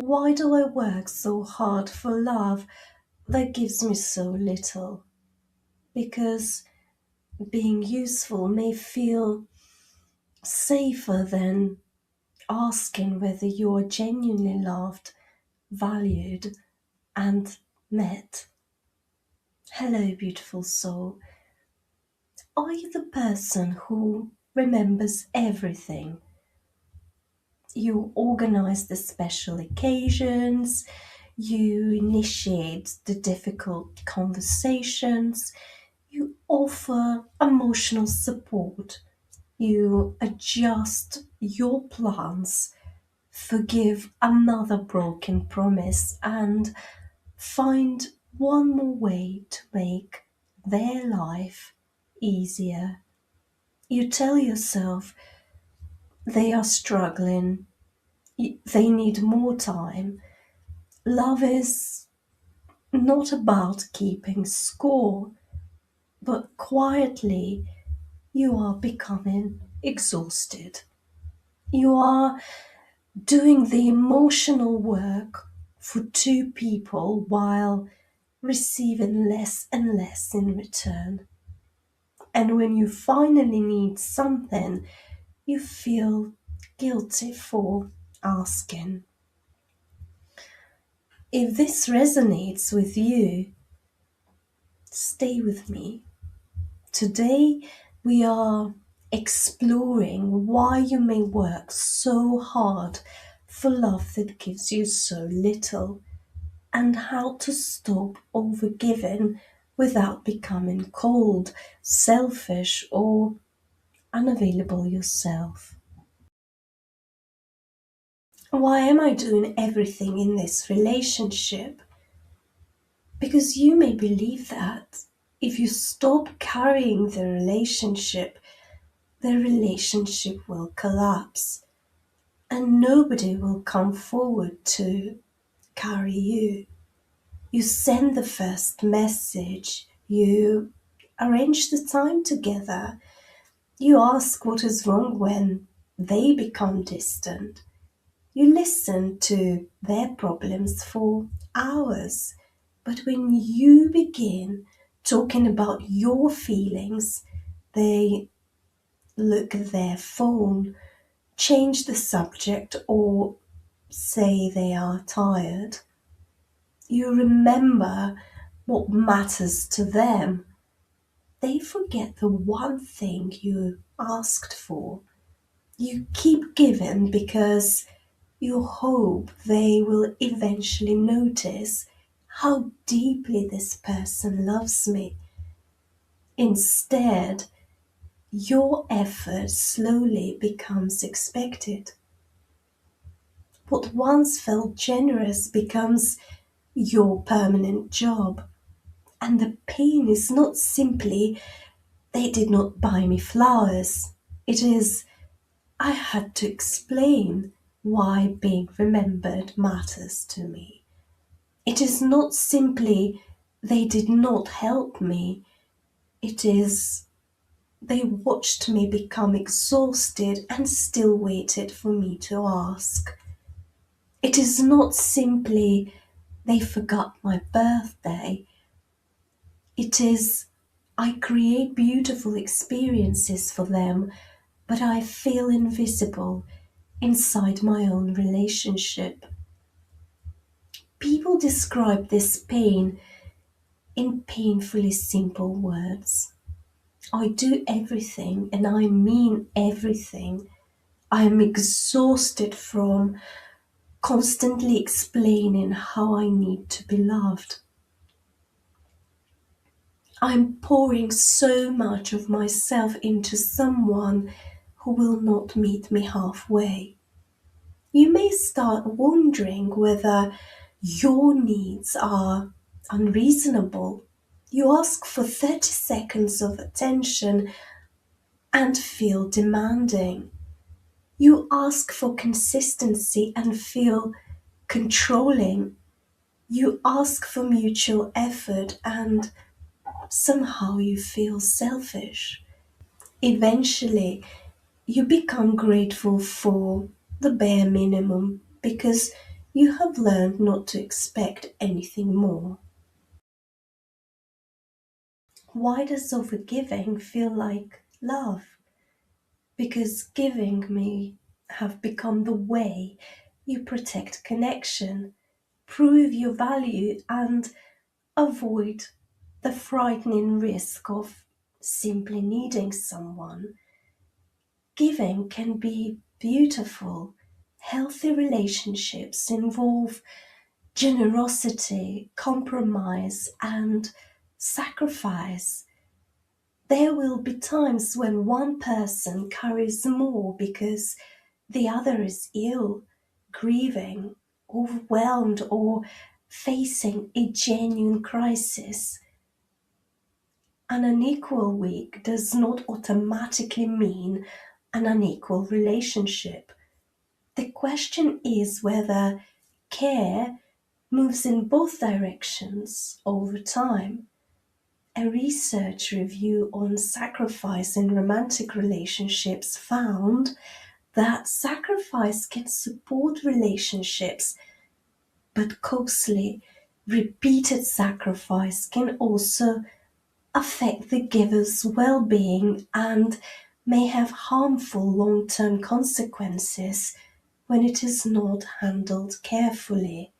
Why do I work so hard for love that gives me so little? Because being useful may feel safer than asking whether you're genuinely loved, valued, and met. Hello, beautiful soul. Are you the person who remembers everything? You organize the special occasions, you initiate the difficult conversations, you offer emotional support, you adjust your plans, forgive another broken promise, and find one more way to make their life easier. You tell yourself they are struggling, they need more time. Love is not about keeping score, but quietly you are becoming exhausted. You are doing the emotional work for two people while receiving less and less in return. And when you finally need something, you feel guilty for asking. If this resonates with you, stay with me. Today, we are exploring why you may work so hard for love that gives you so little, and how to stop overgiving without becoming cold, selfish, or unavailable yourself. Why am I doing everything in this relationship? Because you may believe that if you stop carrying the relationship will collapse and nobody will come forward to carry you. You send the first message, you arrange the time together, you ask what is wrong when they become distant. You listen to their problems for hours. But when you begin talking about your feelings, they look at their phone, change the subject, or say they are tired. You remember what matters to them. They forget the one thing you asked for. You keep giving because you hope they will eventually notice how deeply this person loves me. Instead, your effort slowly becomes expected. What once felt generous becomes your permanent job. And the pain is not simply, they did not buy me flowers. It is, I had to explain why being remembered matters to me. It is not simply, they did not help me. It is, they watched me become exhausted and still waited for me to ask. It is not simply, they forgot my birthday. It is, I create beautiful experiences for them, but I feel invisible inside my own relationship. People describe this pain in painfully simple words. I do everything and I mean everything. I am exhausted from constantly explaining how I need to be loved. I'm pouring so much of myself into someone who will not meet me halfway. You may start wondering whether your needs are unreasonable. You ask for 30 seconds of attention and feel demanding. You ask for consistency and feel controlling. You ask for mutual effort and somehow you feel selfish. Eventually, you become grateful for the bare minimum because you have learned not to expect anything more. Why does overgiving feel like love? Because giving may have become the way you protect connection, prove your value, and avoid the frightening risk of simply needing someone. Giving can be beautiful. Healthy relationships involve generosity, compromise, and sacrifice. There will be times when one person carries more because the other is ill, grieving, overwhelmed, or facing a genuine crisis. An unequal week does not automatically mean an unequal relationship. The question is whether care moves in both directions over time. A research review on sacrifice in romantic relationships found that sacrifice can support relationships, but costly, repeated sacrifice can also affect the giver's well being and may have harmful long term consequences when it is not handled carefully.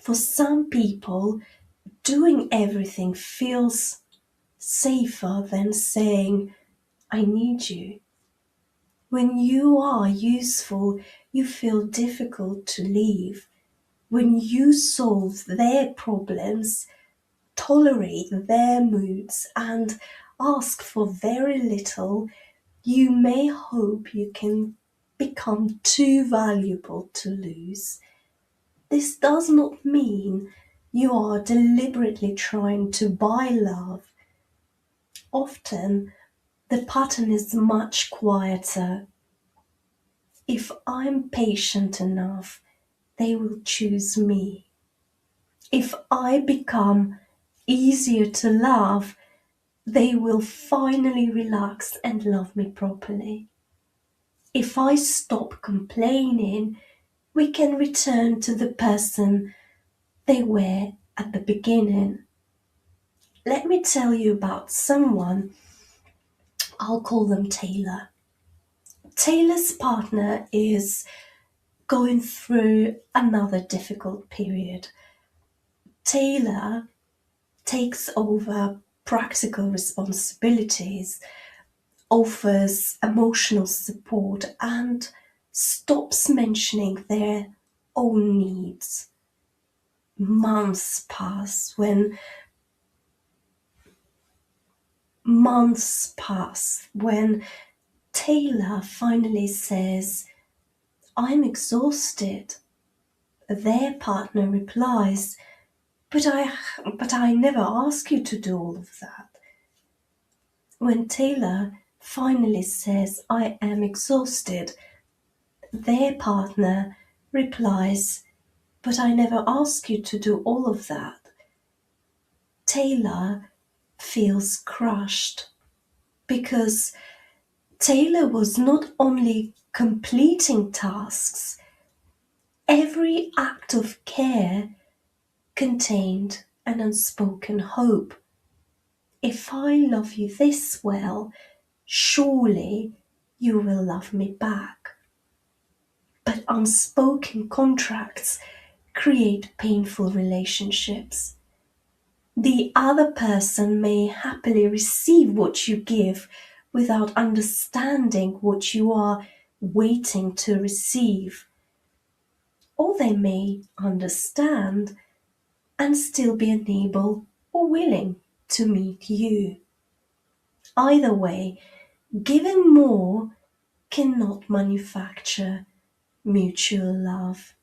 For some people, doing everything feels safer than saying, I need you. When you are useful, you feel difficult to leave. When you solve their problems, tolerate their moods, and ask for very little, you may hope you can become too valuable to lose. This does not mean you are deliberately trying to buy love. Often, the pattern is much quieter. If I'm patient enough, they will choose me. If I become easier to love, they will finally relax and love me properly. If I stop complaining, we can return to the person they were at the beginning. Let me tell you about someone, I'll call them Taylor. Taylor's partner is going through another difficult period. Taylor takes over practical responsibilities, offers emotional support, and stops mentioning their own needs. Months pass when Taylor finally says, I'm exhausted. Their partner replies, but I never ask you to do all of that. When Taylor finally says, I am exhausted, their partner replies, but I never ask you to do all of that. Taylor feels crushed because Taylor was not only completing tasks, every act of care contained an unspoken hope. If I love you this well, surely you will love me back. But unspoken contracts create painful relationships. The other person may happily receive what you give without understanding what you are waiting to receive. Or they may understand and still be unable or willing to meet you. Either way, giving more cannot manufacture mutual love.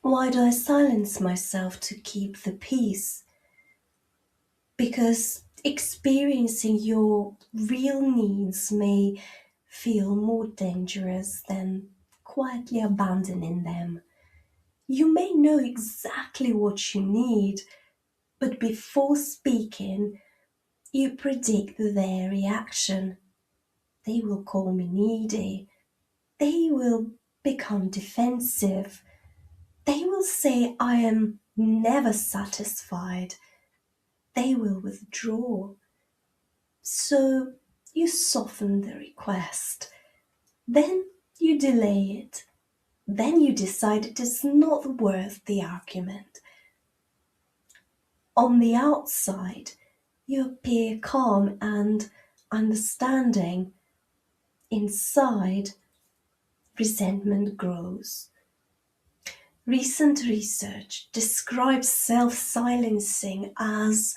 Why do I silence myself to keep the peace? Because experiencing your real needs may feel more dangerous than quietly abandoning them. You may know exactly what you need, but before speaking, you predict their reaction. They will call me needy. They will become defensive. They will say I am never satisfied. They will withdraw. So you soften the request. Then you delay it. Then you decide it is not worth the argument. On the outside, you appear calm and understanding. Inside, resentment grows. Recent research describes self-silencing as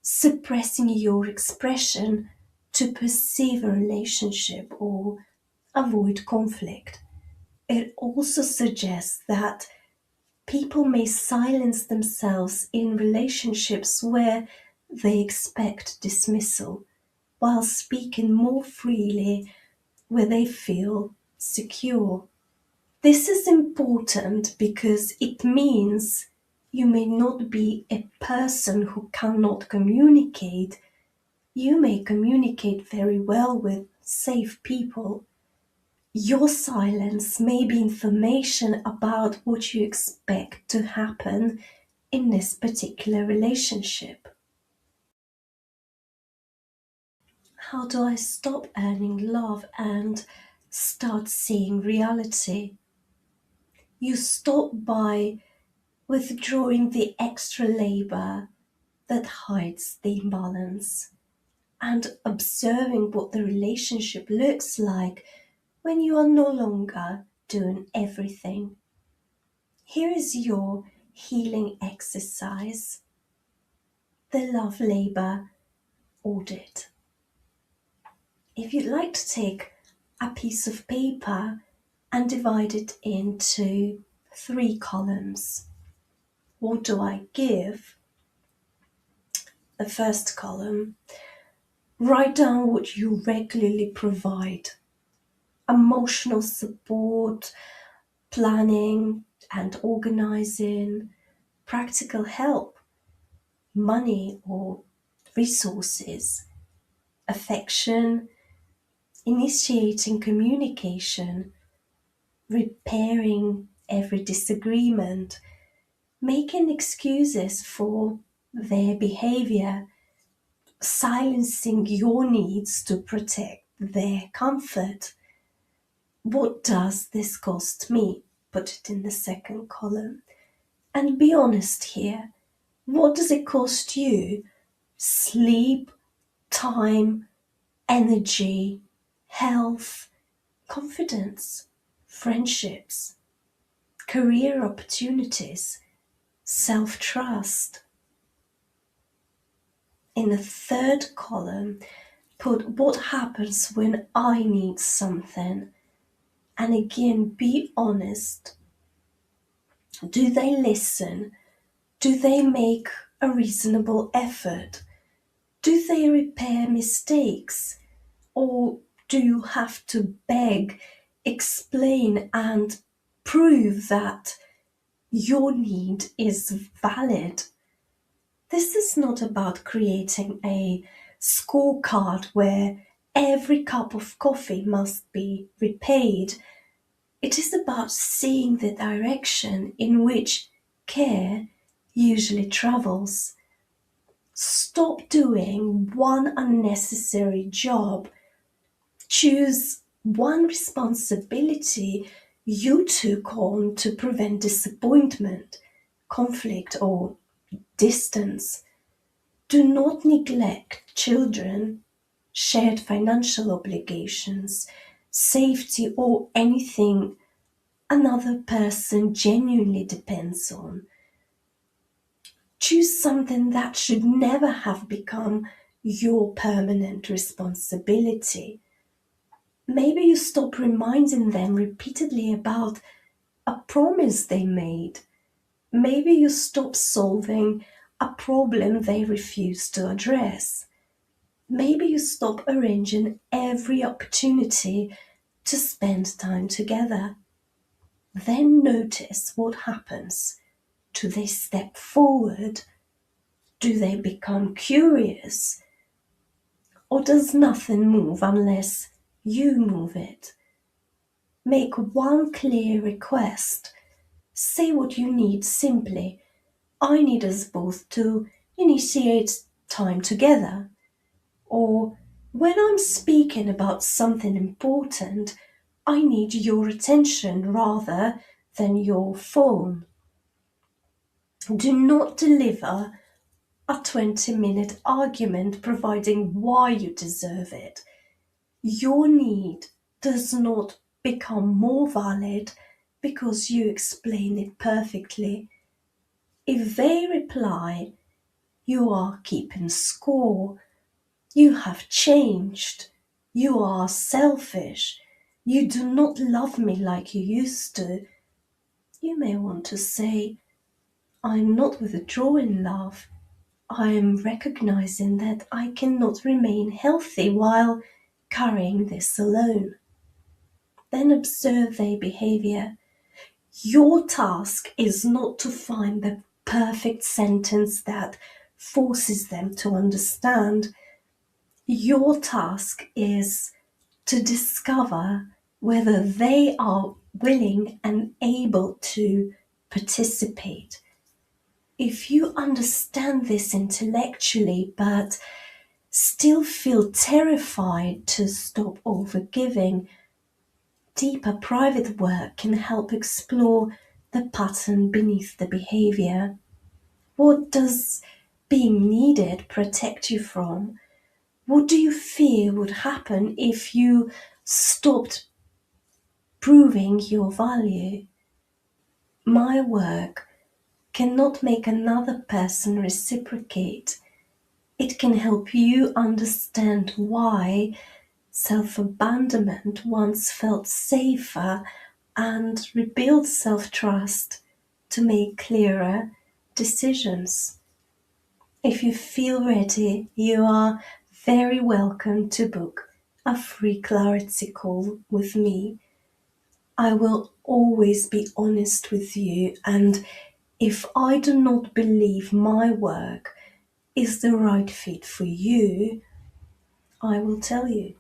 suppressing your expression to perceive a relationship or avoid conflict. It also suggests that people may silence themselves in relationships where they expect dismissal, while speaking more freely where they feel secure. This is important because it means you may not be a person who cannot communicate. You may communicate very well with safe people. Your silence may be information about what you expect to happen in this particular relationship. How do I stop earning love and start seeing reality? You stop by withdrawing the extra labor that hides the imbalance and observing what the relationship looks like when you are no longer doing everything. Here is your healing exercise, the love labor audit. If you'd like to take a piece of paper and divide it into 3 columns. What do I give? The first column, write down what you regularly provide: emotional support, planning and organizing, practical help, money or resources, affection, initiating communication, repairing every disagreement, making excuses for their behavior, silencing your needs to protect their comfort. What does this cost me? Put it in the second column. And be honest here. What does it cost you? Sleep, time, energy, health, confidence, friendships, career opportunities, self-trust. In the third column, put what happens when I need something. And again, be honest. Do they listen? Do they make a reasonable effort? Do they repair mistakes? Or do you have to beg, explain, and prove that your need is valid? This is not about creating a scorecard where every cup of coffee must be repaid. It is about seeing the direction in which care usually travels. Stop doing one unnecessary job. Choose one responsibility you took on to prevent disappointment, conflict, or distance. Do not neglect children, shared financial obligations, safety, or anything another person genuinely depends on. Choose something that should never have become your permanent responsibility. Maybe you stop reminding them repeatedly about a promise they made. Maybe you stop solving a problem they refuse to address. Maybe you stop arranging every opportunity to spend time together. Then notice what happens. Do they step forward? Do they become curious? Or does nothing move unless You move it. Make one clear request. Say what you need simply. I need us both to initiate time together. Or when I'm speaking about something important, I need your attention rather than your phone. Do not deliver a 20-minute argument providing why you deserve it. Your need does not become more valid because you explain it perfectly. If they reply, you are keeping score, you have changed, you are selfish, you do not love me like you used to, you may want to say, I'm not withdrawing love. I am recognizing that I cannot remain healthy while carrying this alone. Then observe their behavior. Your task is not to find the perfect sentence that forces them to understand. Your task is to discover whether they are willing and able to participate. If you understand this intellectually but still feel terrified to stop overgiving, deeper private work can help explore the pattern beneath the behavior. What does being needed protect you from? What do you fear would happen if you stopped proving your value? My work cannot make another person reciprocate. It can help you understand why self-abandonment once felt safer and rebuild self-trust to make clearer decisions. If you feel ready, you are very welcome to book a free clarity call with me. I will always be honest with you, and if I do not believe my work is the right fit for you, I will tell you.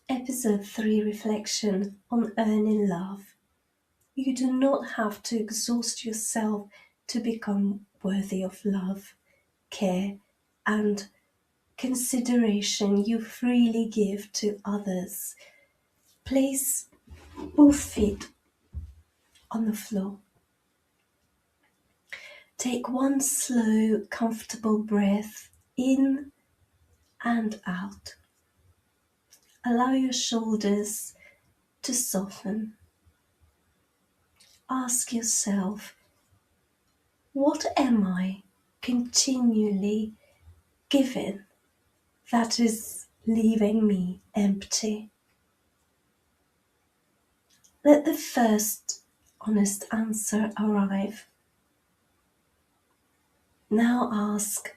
Episode 3 Reflection on Earning Love. You do not have to exhaust yourself to become worthy of love, care, and consideration you freely give to others. Place both feet on the floor. Take one slow, comfortable breath in and out. Allow your shoulders to soften. Ask yourself, what am I continually giving that is leaving me empty? Let the first honest answer arrive. Now ask,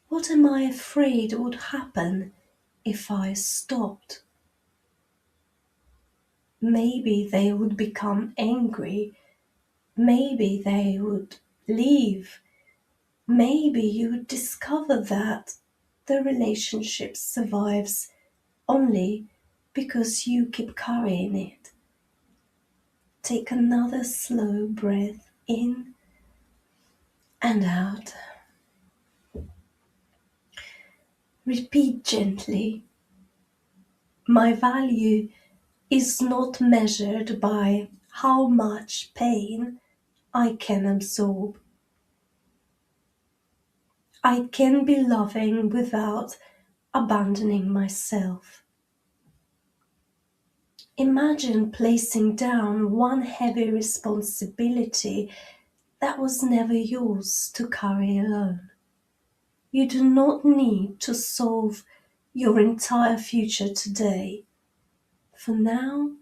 what am I afraid would happen if I stopped? Maybe they would become angry. Maybe they would leave. Maybe you would discover that the relationship survives only because you keep carrying it. Take another slow breath in and out. Repeat gently. My value is not measured by how much pain I can absorb. I can be loving without abandoning myself. Imagine placing down one heavy responsibility that was never yours to carry alone. You do not need to solve your entire future today. For now,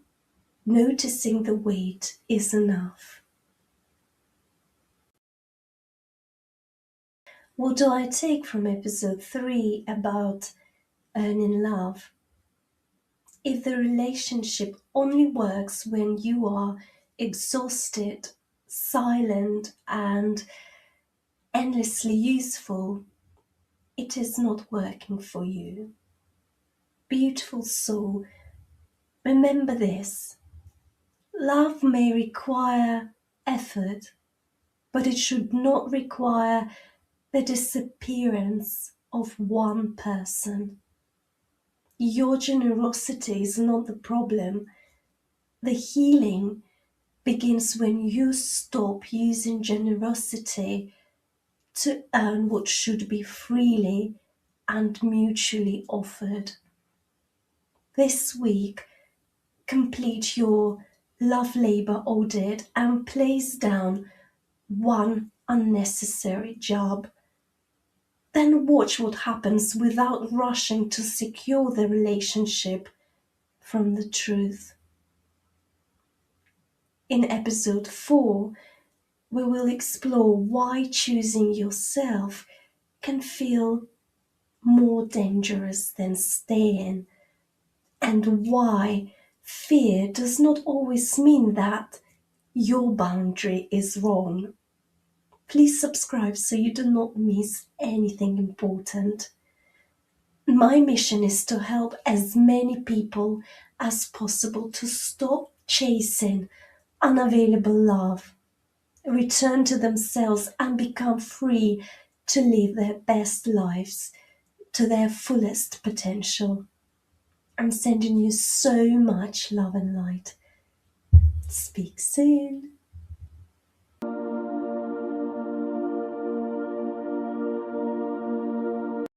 noticing the weight is enough. What do I take from episode 3 about earning love? If the relationship only works when you are exhausted, silent, and endlessly useful, it is not working for you. Beautiful soul, remember this. Love may require effort, but it should not require the disappearance of one person. Your generosity is not the problem. The healing begins when you stop using generosity to earn what should be freely and mutually offered. This week, complete your love labor audit and place down one unnecessary job. Then watch what happens without rushing to secure the relationship from the truth. In episode 4, we will explore why choosing yourself can feel more dangerous than staying, and why fear does not always mean that your boundary is wrong. Please subscribe so you do not miss anything important. My mission is to help as many people as possible to stop chasing unavailable love, return to themselves, and become free to live their best lives to their fullest potential. I'm sending you so much love and light. Speak soon.